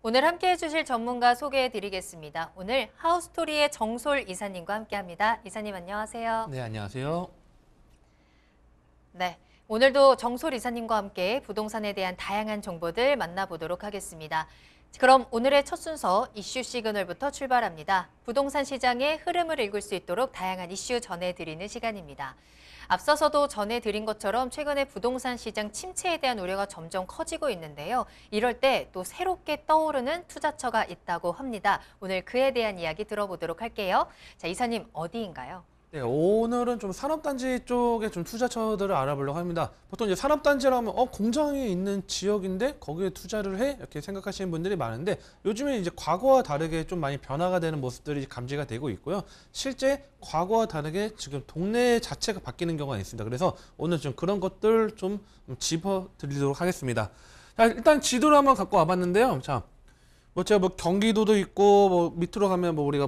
오늘 함께해 주실 전문가 소개해 드리겠습니다. 오늘 하우스토리의 정솔 이사님과 함께합니다. 이사님 안녕하세요. 네, 안녕하세요. 네, 오늘도 정솔 이사님과 함께 부동산에 대한 다양한 정보들 만나보도록 하겠습니다. 그럼 오늘의 첫 순서 이슈 시그널부터 출발합니다. 부동산 시장의 흐름을 읽을 수 있도록 다양한 이슈 전해드리는 시간입니다. 앞서서도 전해드린 것처럼 최근에 부동산 시장 침체에 대한 우려가 점점 커지고 있는데요. 이럴 때 또 새롭게 떠오르는 투자처가 있다고 합니다. 오늘 그에 대한 이야기 들어보도록 할게요. 자, 이사님 어디인가요? 네, 오늘은 좀 산업단지 쪽에 좀 투자처들을 알아보려고 합니다. 보통 이제 산업단지라면 공장이 있는 지역인데 거기에 투자를 해? 이렇게 생각하시는 분들이 많은데 요즘에 이제 과거와 다르게 좀 많이 변화가 되는 모습들이 감지가 되고 있고요. 실제 과거와 다르게 지금 동네 자체가 바뀌는 경우가 있습니다. 그래서 오늘 좀 그런 것들 좀 짚어드리도록 하겠습니다. 자, 일단 지도를 한번 갖고 와봤는데요. 자, 제가 경기도도 있고 밑으로 가면 우리가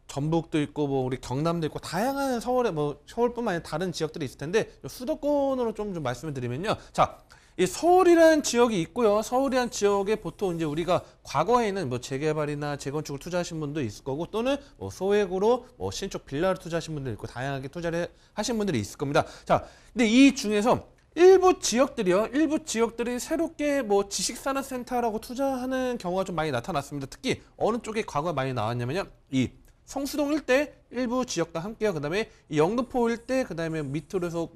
전북도 있고 우리 경남도 있고 다양한 서울에 서울뿐만 아니라 다른 지역들이 있을 텐데 수도권으로 좀 말씀을 드리면요. 자, 이 서울이라는 지역이 있고요. 서울이라는 지역에 보통 이제 우리가 과거에는 재개발이나 재건축을 투자하신 분도 있을 거고 또는 소액으로 신축 빌라를 투자하신 분도 있고 다양하게 투자를 하신 분들이 있을 겁니다. 자, 근데 이 중에서 일부 지역들이 새롭게 지식산업센터라고 투자하는 경우가 좀 많이 나타났습니다. 특히 어느 쪽에 과거에 많이 나왔냐면요. 이 성수동 일대 일부 지역과 함께요. 그다음에 이 영등포 일대, 그다음에 밑으로 해서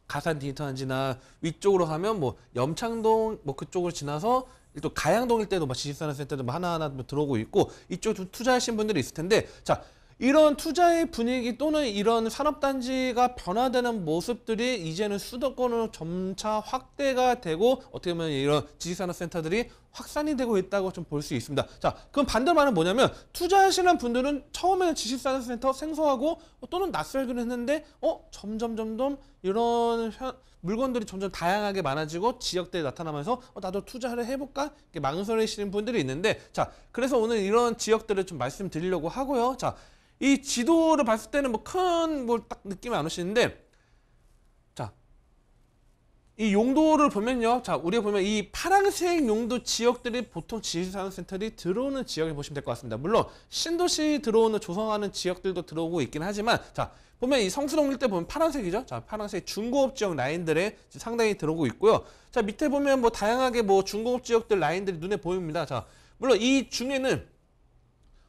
가산 디지털단지나 위쪽으로 가면 염창동 그쪽으로 지나서 또 가양동 일대도 지식산업센터도 하나하나 들어오고 있고 이쪽 좀 투자하신 분들이 있을 텐데 자. 이런 투자의 분위기 또는 이런 산업단지가 변화되는 모습들이 이제는 수도권으로 점차 확대가 되고 어떻게 보면 이런 지식산업센터들이 확산이 되고 있다고 좀 볼 수 있습니다. 자, 그럼 반대로 말은 뭐냐면 투자하시는 분들은 처음에는 지식산업센터 생소하고 또는 낯설기는 했는데 점점 이런 물건들이 점점 다양하게 많아지고 지역대에 나타나면서 나도 투자를 해볼까? 이렇게 망설이시는 분들이 있는데 자, 그래서 오늘 이런 지역들을 좀 말씀드리려고 하고요. 자, 이 지도를 봤을 때는 큰 딱 느낌이 안 오시는데 자, 이 용도를 보면요. 자, 우리가 보면 이 파란색 용도 지역들이 보통 지식산업센터들이 들어오는 지역을 보시면 될 것 같습니다. 물론 신도시 들어오는 조성하는 지역들도 들어오고 있긴 하지만 자, 보면 이 성수동 일대 보면 파란색이죠. 자, 파란색 중고업 지역 라인들에 상당히 들어오고 있고요. 자, 밑에 보면 다양하게 중고업 지역들 라인들이 눈에 보입니다. 자, 물론 이 중에는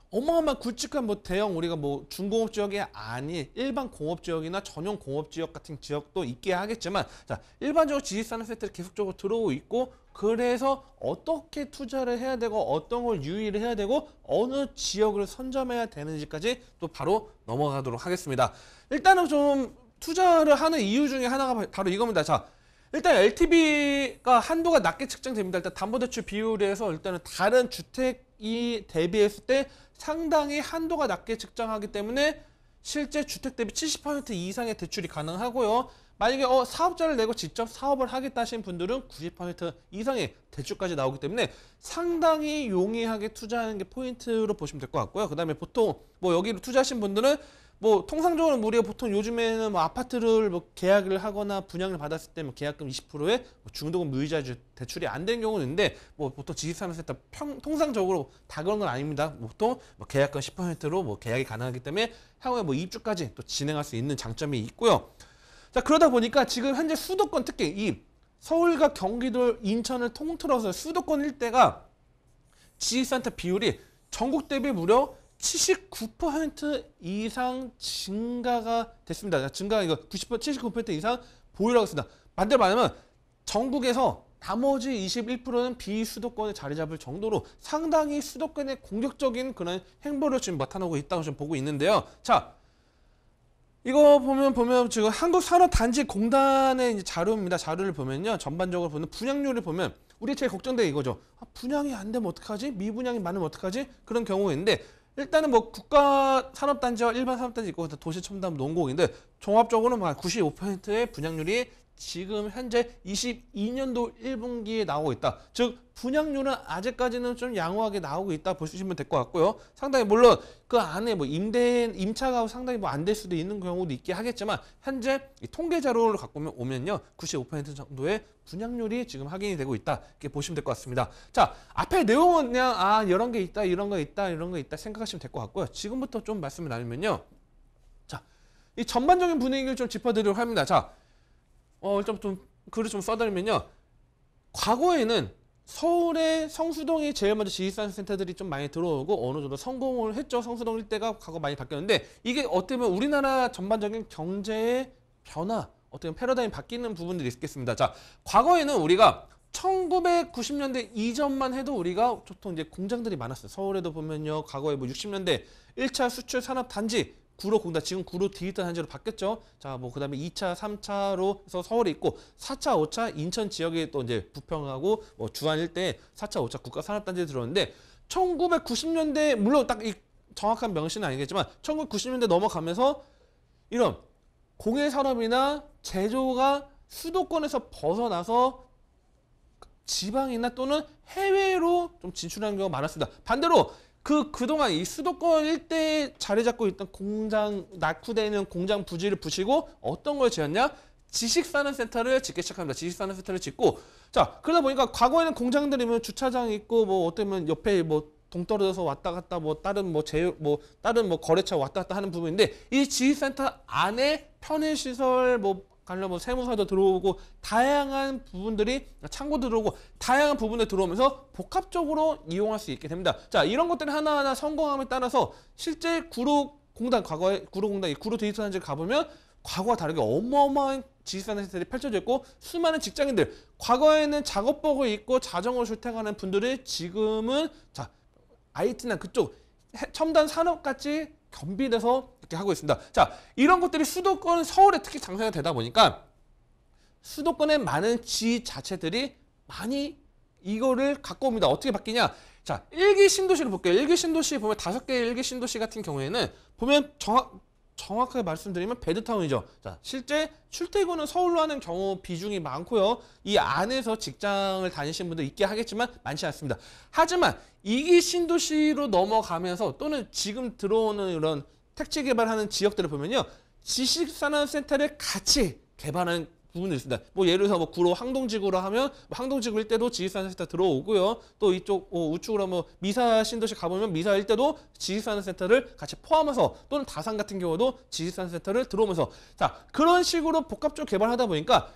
어마어마한 굵직한 대형 우리가 중공업 지역이 아닌 일반 공업 지역이나 전용 공업 지역 같은 지역도 있게 하겠지만 자, 일반적으로 지식산업센터를 계속적으로 들어오고 있고 그래서 어떻게 투자를 해야 되고 어떤 걸 유의를 해야 되고 어느 지역을 선점해야 되는지까지 또 바로 넘어가도록 하겠습니다. 일단은 좀 투자를 하는 이유 중에 하나가 바로 이겁니다. 자, 일단 LTV가 한도가 낮게 측정됩니다. 일단 담보대출 비율에서 일단은 다른 주택이 대비했을 때 상당히 한도가 낮게 측정하기 때문에 실제 주택 대비 70% 이상의 대출이 가능하고요. 만약에 사업자를 내고 직접 사업을 하겠다 하신 분들은 90% 이상의 대출까지 나오기 때문에 상당히 용이하게 투자하는 게 포인트로 보시면 될 것 같고요. 그 다음에 보통 여기로 투자하신 분들은 통상적으로 우리가 보통 요즘에는 아파트를 계약을 하거나 분양을 받았을 때 계약금 20%에 중도금 무이자 대출이 안 되는 경우는 있는데 보통 지식산업센터 통상적으로 다 그런 건 아닙니다. 보통 계약금 10%로 계약이 가능하기 때문에 향후에 입주까지 또 진행할 수 있는 장점이 있고요. 자, 그러다 보니까 지금 현재 수도권 특히 이 서울과 경기도, 인천을 통틀어서 수도권 일대가 지식센터 비율이 전국 대비 무려 79% 이상 증가가 됐습니다. 증가가 이거 79% 이상 보유라고 했습니다. 반대로 말하면 전국에서 나머지 21%는 비수도권에 자리 잡을 정도로 상당히 수도권의 공격적인 그런 행보를 지금 나타나고 있다고 좀 보고 있는데요. 자, 이거 보면 지금 한국산업단지공단의 이제 자료입니다. 자료를 보면요. 전반적으로 보면 분양률을 보면 우리 제일 걱정돼 이거죠. 분양이 안 되면 어떡하지? 미분양이 많으면 어떡하지? 그런 경우인데 일단은 국가 산업단지와 일반 산업단지 있고 도시첨단 농공인데 종합적으로 95%의 분양률이 지금 현재 22년도 1분기에 나오고 있다. 즉 분양률은 아직까지는 좀 양호하게 나오고 있다 보시면 될 것 같고요. 상당히 물론 그 안에 뭐 임차가 상당히 뭐 안 될 수도 있는 경우도 있긴 하겠지만 현재 이 통계 자료를 갖고 오면요 95% 정도의 분양률이 지금 확인이 되고 있다 이렇게 보시면 될 것 같습니다. 자 앞에 내용은 그냥 이런 게 있다 이런 거 있다 이런 거 있다 생각하시면 될 것 같고요. 지금부터 좀 말씀을 나누면요. 자 이 전반적인 분위기를 좀 짚어드리도록 합니다. 자 일단 좀 글을 좀 써드리면요. 과거에는 서울의 성수동이 제일 먼저 지식산업센터들이 좀 많이 들어오고 어느 정도 성공을 했죠. 성수동 일대가 과거 많이 바뀌었는데 이게 어떻게 보면 우리나라 전반적인 경제의 변화, 어떻게 보면 패러다임이 바뀌는 부분들이 있겠습니다. 자, 과거에는 우리가 1990년대 이전만 해도 우리가 보통 이제 공장들이 많았어요. 서울에도 보면요. 과거에 뭐 60년대 1차 수출 산업 단지 구로 공단, 지금 구로 디지털 단지로 바뀌었죠. 자, 뭐 그다음에 2차, 3차로 해서 서울에 있고 4차, 5차 인천 지역에 또 이제 부평하고 뭐 주안 일대에 4차, 5차 국가 산업 단지에 들어오는데 1990년대 물론 딱 이 정확한 명시는 아니겠지만 1990년대 넘어가면서 이런 공예 산업이나 제조가 수도권에서 벗어나서 지방이나 또는 해외로 좀 진출하는 경우가 많았습니다. 반대로 그동안 이 수도권 일대에 자리 잡고 있던 공장, 낙후되는 공장 부지를 부시고 어떤 걸 지었냐? 지식산업센터를 짓기 시작합니다. 지식산업센터를 짓고, 자, 그러다 보니까 과거에는 공장들이면 주차장 있고, 뭐, 어쩌면 옆에 뭐, 동떨어져서 왔다 갔다 뭐, 다른 거래처 왔다 갔다 하는 부분인데, 이 지식센터 안에 편의시설, 관련 세무사도 들어오고 다양한 부분들이 창고 들어오고 다양한 부분에 들어오면서 복합적으로 이용할 수 있게 됩니다. 자, 이런 것들이 하나하나 성공함에 따라서 실제 구로공단 과거에 구로공단 이 구로 디지털 단지를 가보면 과거와 다르게 어마어마한 지식산업센터들이 펼쳐져 있고 수많은 직장인들 과거에는 작업복을 입고 자전거 출퇴근하는 분들이 지금은 자 IT나 그쪽 첨단 산업같이 겸비돼서 이렇게 하고 있습니다. 자, 이런 것들이 수도권, 서울에 특히 장사가 되다 보니까 수도권의 많은 지 자체들이 많이 이거를 갖고 옵니다. 어떻게 바뀌냐? 자, 1기 신도시를 볼게요. 1기 신도시 보면 5개의 1기 신도시 같은 경우에는 보면 정확하게 말씀드리면 베드타운이죠. 자, 실제 출퇴근은 서울로 하는 경우 비중이 많고요. 이 안에서 직장을 다니시는 분들 있게 하겠지만 많지 않습니다. 하지만 2기 신도시로 넘어가면서 또는 지금 들어오는 이런 택지 개발하는 지역들을 보면요. 지식산업센터를 같이 개발하는 부분이 있습니다. 뭐 예를 들어서 뭐 구로 항동지구로 하면 항동지구 일대도 지식산업센터 들어오고요. 또 이쪽 우측으로 뭐 미사 신도시 가보면 미사 일대도 지식산업센터를 같이 포함해서 또는 다산 같은 경우도 지식산업센터를 들어오면서 자 그런 식으로 복합적으로 개발하다 보니까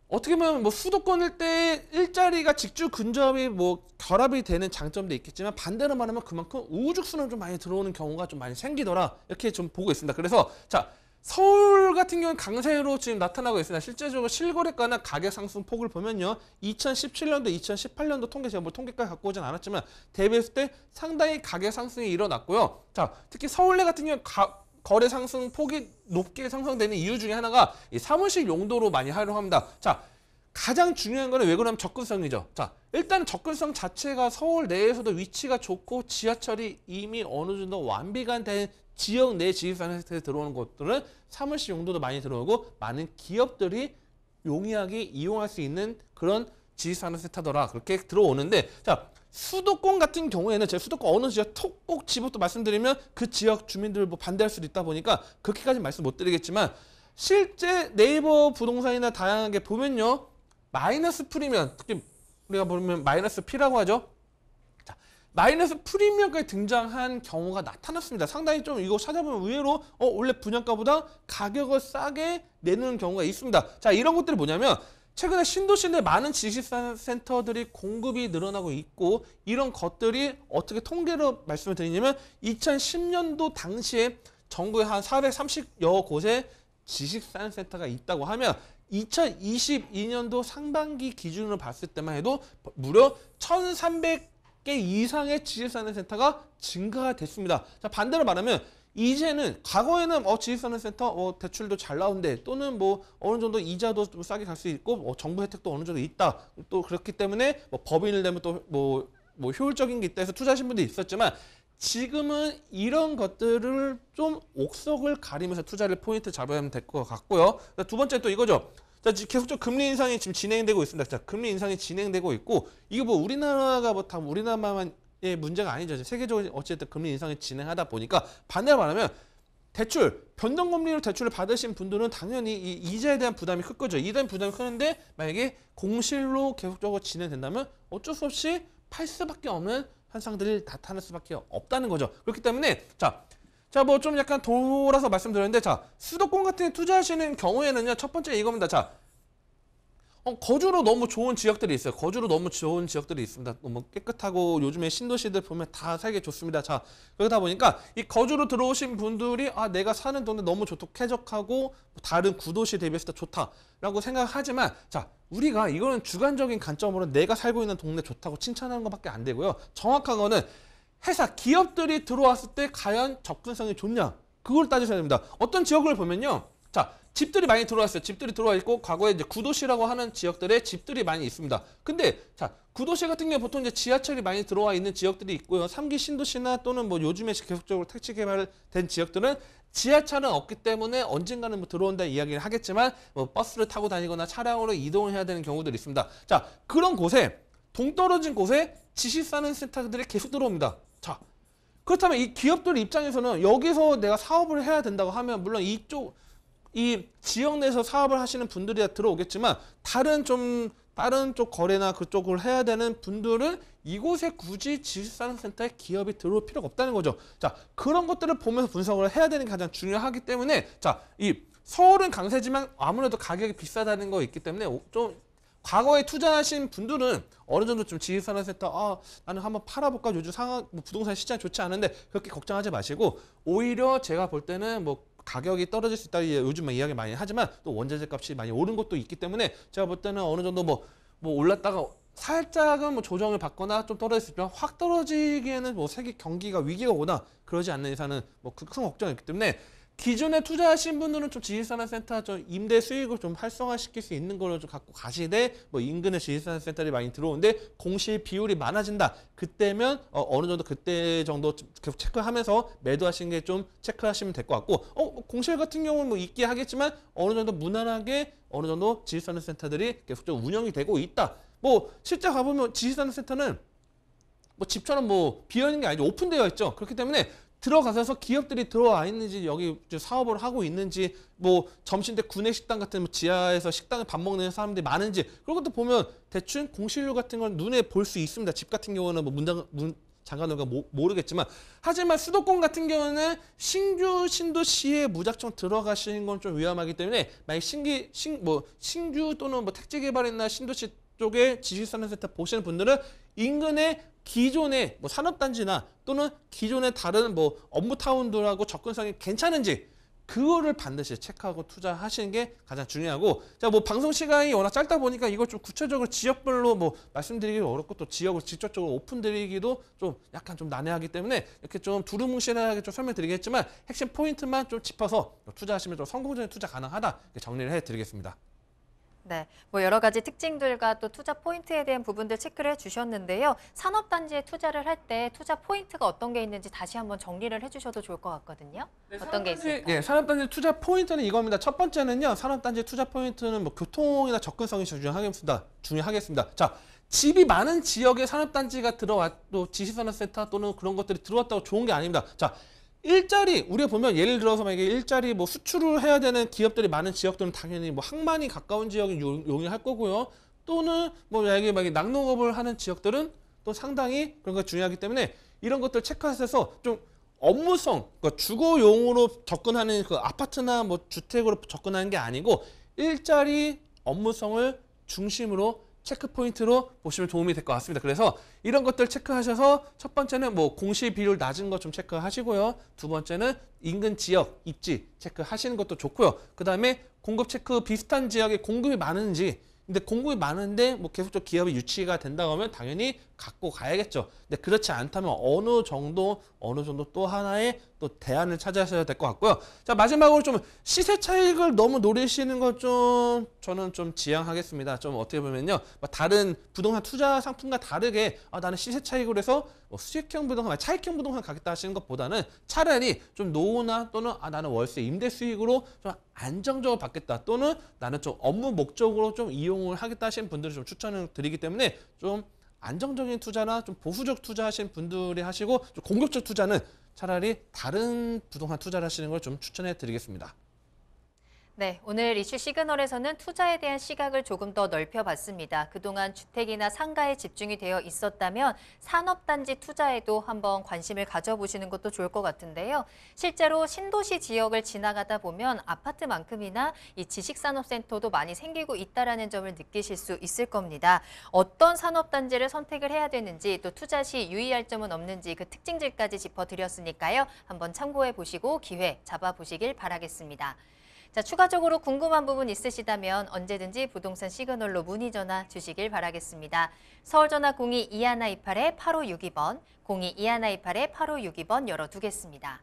어떻게 보면 뭐 수도권 일대 일자리가 직주 근접이 뭐 결합이 되는 장점도 있겠지만 반대로 말하면 그만큼 우후죽순으로 좀 많이 들어오는 경우가 좀 많이 생기더라 이렇게 좀 보고 있습니다. 그래서 자 서울 같은 경우는 강세로 지금 나타나고 있습니다. 실제적으로 실거래가나 가격 상승 폭을 보면요. 2017년도, 2018년도 통계 제가 뭐 통계까지 갖고 오진 않았지만 대비했을 때 상당히 가격 상승이 일어났고요. 자, 특히 서울내 같은 경우는 거래 상승 폭이 높게 상승되는 이유 중에 하나가 이 사무실 용도로 많이 활용합니다. 자, 가장 중요한 거는 왜 그러냐면 접근성이죠. 자, 일단 접근성 자체가 서울 내에서도 위치가 좋고 지하철이 이미 어느 정도 완비가 된 지역 내 지식산업센터에 들어오는 곳들은 사무실 용도도 많이 들어오고 많은 기업들이 용이하게 이용할 수 있는 그런 지식산업센터더라 그렇게 들어오는데 자 수도권 같은 경우에는 제가 수도권 어느 지역 꼭 집어서 말씀드리면 그 지역 주민들 뭐 반대할 수도 있다 보니까 그렇게까지 말씀 못 드리겠지만 실제 네이버 부동산이나 다양하게 보면요 마이너스 프리미엄 특히 우리가 보면 마이너스 P라고 하죠. 마이너스 프리미엄까지 등장한 경우가 나타났습니다. 상당히 좀 이거 찾아보면 의외로 원래 분양가보다 가격을 싸게 내는 경우가 있습니다. 자 이런 것들이 뭐냐면 최근에 신도시 내 많은 지식센터들이 공급이 늘어나고 있고 이런 것들이 어떻게 통계로 말씀을 드리냐면 2010년도 당시에 전국에 한 430여 곳의 지식산업센터가 있다고 하면 2022년도 상반기 기준으로 봤을 때만 해도 무려 1,300개 이상의 지식산업센터가 증가가 됐습니다. 자, 반대로 말하면 이제는 과거에는 지식산업센터 대출도 잘 나오는데 또는 뭐 어느 정도 이자도 좀 싸게 갈 수 있고 정부 혜택도 어느 정도 있다. 또 그렇기 때문에 뭐 법인을 내면 또 뭐 효율적인 게 있다 해서 투자하신 분도 있었지만 지금은 이런 것들을 좀 옥석을 가리면서 투자를 포인트 잡아야 될 것 같고요. 두 번째 또 이거죠. 자, 지금 계속적으로 금리 인상이 지금 진행되고 있습니다. 자, 금리 인상이 진행되고 있고 이게 뭐 우리나라가 뭐 다 우리나라만의 문제가 아니죠. 세계적으로 어쨌든 금리 인상이 진행하다 보니까 반대로 말하면 대출, 변동금리로 대출을 받으신 분들은 당연히 이 이자에 대한 부담이 클 거죠. 이자에 대한 부담이 크는데 만약에 공실로 계속적으로 진행된다면 어쩔 수 없이 팔 수밖에 없는 현상들이 나타날 수밖에 없다는 거죠. 그렇기 때문에 자, 뭐 좀 약간 돌아서 말씀드렸는데 자, 수도권 같은 데 투자하시는 경우에는요. 첫 번째 이겁니다. 자, 거주로 너무 좋은 지역들이 있어요. 거주로 너무 좋은 지역들이 있습니다. 너무 깨끗하고 요즘에 신도시들 보면 다 살기 좋습니다. 자, 그러다 보니까 이 거주로 들어오신 분들이 내가 사는 동네 너무 좋고 쾌적하고 다른 구도시 대비해서 좋다라고 생각하지만 자, 우리가 이거는 주관적인 관점으로 내가 살고 있는 동네 좋다고 칭찬하는 것밖에 안 되고요. 정확한 거는 회사, 기업들이 들어왔을 때 과연 접근성이 좋냐? 그걸 따지셔야 됩니다. 어떤 지역을 보면요. 자, 집들이 많이 들어왔어요. 집들이 들어와 있고 과거에 이제 구도시라고 하는 지역들에 집들이 많이 있습니다. 근데 자, 구도시 같은 경우 보통 이제 지하철이 많이 들어와 있는 지역들이 있고요. 3기 신도시나 또는 뭐 요즘에 계속적으로 택지 개발된 지역들은 지하철은 없기 때문에 언젠가는 뭐 들어온다 이야기를 하겠지만 뭐 버스를 타고 다니거나 차량으로 이동을 해야 되는 경우들이 있습니다. 자, 그런 곳에 동떨어진 곳에 지식산업 센터들이 계속 들어옵니다. 자, 그렇다면 이 기업들 입장에서는 여기서 내가 사업을 해야 된다고 하면 물론 이 지역 내에서 사업을 하시는 분들이 들어오겠지만 다른 쪽 거래나 그쪽을 해야 되는 분들은 이곳에 굳이 지식산업센터에 기업이 들어올 필요가 없다는 거죠. 자, 그런 것들을 보면서 분석을 해야 되는 게 가장 중요하기 때문에 자, 이 서울은 강세지만 아무래도 가격이 비싸다는 거 있기 때문에 좀 과거에 투자하신 분들은 어느 정도 좀 지식산업센터 나는 한번 팔아볼까 요즘 상황 부동산 시장 좋지 않은데 그렇게 걱정하지 마시고 오히려 제가 볼 때는 뭐 가격이 떨어질 수 있다 요즘 이야기 많이 하지만 또 원자재 값이 많이 오른 것도 있기 때문에 제가 볼 때는 어느 정도 뭐 올랐다가 살짝은 뭐 조정을 받거나 좀 떨어질 수 있지만 확 떨어지기에는 뭐 세계 경기가 위기가 오나 그러지 않는 이상은 뭐 큰 걱정이 있기 때문에 기존에 투자하신 분들은 좀 지식산업센터 좀 임대 수익을 좀 활성화시킬 수 있는 걸로 좀 갖고 가시되 뭐 인근에 지식산업센터들이 많이 들어오는데 공실 비율이 많아진다. 그때면 어느 정도 그때 정도 계속 체크하면서 매도하시는 게 좀 체크하시면 될 것 같고 공실 같은 경우는 뭐 있게 하겠지만 어느 정도 무난하게 어느 정도 지식산업센터들이 계속 좀 운영이 되고 있다. 뭐 실제 가보면 지식산업센터는 뭐 집처럼 뭐 비어 있는 게 아니죠. 오픈되어 있죠. 그렇기 때문에 들어가서 기업들이 들어와 있는지 여기 사업을 하고 있는지 뭐 점심 때 구내식당 같은 뭐 지하에서 식당에 밥 먹는 사람들이 많은지 그런 것도 보면 대충 공실료 같은 건 눈에 볼 수 있습니다. 집 같은 경우는 뭐 문 잠가놓을까 모르겠지만 하지만 수도권 같은 경우는 신도시에 무작정 들어가시는 건 좀 위험하기 때문에 만약 신규 또는 뭐 택지 개발이나 신도시 쪽에 지식산업센터 보시는 분들은 인근에 기존의 뭐 산업단지나 또는 기존의 다른 뭐 업무타운들하고 접근성이 괜찮은지 그거를 반드시 체크하고 투자하시는 게 가장 중요하고 자, 뭐 방송 시간이 워낙 짧다 보니까 이걸 좀 구체적으로 지역별로 뭐 말씀드리기 어렵고 또 지역을 직접적으로 오픈드리기도 좀 약간 좀 난해하기 때문에 이렇게 좀 두루뭉실하게 좀 설명드리겠지만 핵심 포인트만 좀 짚어서 투자하시면 좀 성공적인 투자 가능하다 이렇게 정리를 해드리겠습니다. 네, 뭐 여러 가지 특징들과 또 투자 포인트에 대한 부분들 체크를 해주셨는데요. 산업단지에 투자를 할 때 투자 포인트가 어떤 게 있는지 다시 한번 정리를 해주셔도 좋을 것 같거든요. 어떤 게 있을까요? 네, 산업단지 투자 포인트는 이겁니다. 첫 번째는요. 산업단지 투자 포인트는 뭐 교통이나 접근성이 중요하겠습니다. 자, 집이 많은 지역에 산업단지가 들어왔도 지식산업센터 또는 그런 것들이 들어왔다고 좋은 게 아닙니다. 자, 우리가 보면 예를 들어서 만약에 일자리 뭐 수출을 해야 되는 기업들이 많은 지역들은 당연히 뭐 항만이 가까운 지역이 용이할 거고요. 또는 뭐 만약에 낙농업을 하는 지역들은 또 상당히 그런 거 중요하기 때문에 이런 것들 체크하셔서 좀 업무성, 그러니까 주거용으로 접근하는 그 아파트나 뭐 주택으로 접근하는 게 아니고 일자리 업무성을 중심으로 체크 포인트로 보시면 도움이 될 것 같습니다. 그래서 이런 것들 체크하셔서 첫 번째는 뭐 공시 비율 낮은 것 좀 체크하시고요. 두 번째는 인근 지역 입지 체크하시는 것도 좋고요. 그 다음에 공급 체크 비슷한 지역에 공급이 많은지 근데 공급이 많은데 뭐 계속적으로 기업이 유치가 된다고 하면 당연히 갖고 가야겠죠. 근데 그렇지 않다면 어느 정도 또 하나의 또 대안을 찾아셔야 될 것 같고요. 자, 마지막으로 좀 시세 차익을 너무 노리시는 것 좀 저는 좀 지양하겠습니다. 좀 어떻게 보면요. 다른 부동산 투자 상품과 다르게 나는 시세 차익으로 해서 뭐 수익형 부동산, 차익형 부동산 가겠다 하시는 것보다는 차라리 좀 노후나 또는 나는 월세 임대 수익으로 좀 안정적으로 받겠다 또는 나는 좀 업무 목적으로 좀 이용을 하겠다 하시는 분들을 좀 추천을 드리기 때문에 좀 안정적인 투자나 좀 보수적 투자하시는 분들이 하시고 좀 공격적 투자는 차라리 다른 부동산 투자를 하시는 걸 좀 추천해 드리겠습니다. 네, 오늘 이슈 시그널에서는 투자에 대한 시각을 조금 더 넓혀봤습니다. 그동안 주택이나 상가에 집중이 되어 있었다면 산업단지 투자에도 한번 관심을 가져보시는 것도 좋을 것 같은데요. 실제로 신도시 지역을 지나가다 보면 아파트만큼이나 이 지식산업센터도 많이 생기고 있다는 점을 느끼실 수 있을 겁니다. 어떤 산업단지를 선택을 해야 되는지 또 투자 시 유의할 점은 없는지 그 특징들까지 짚어드렸으니까요. 한번 참고해 보시고 기회 잡아보시길 바라겠습니다. 자, 추가적으로 궁금한 부분 있으시다면 언제든지 부동산 시그널로 문의 전화 주시길 바라겠습니다. 서울전화 02-2128-8562번, 02-2128-8562번 열어두겠습니다.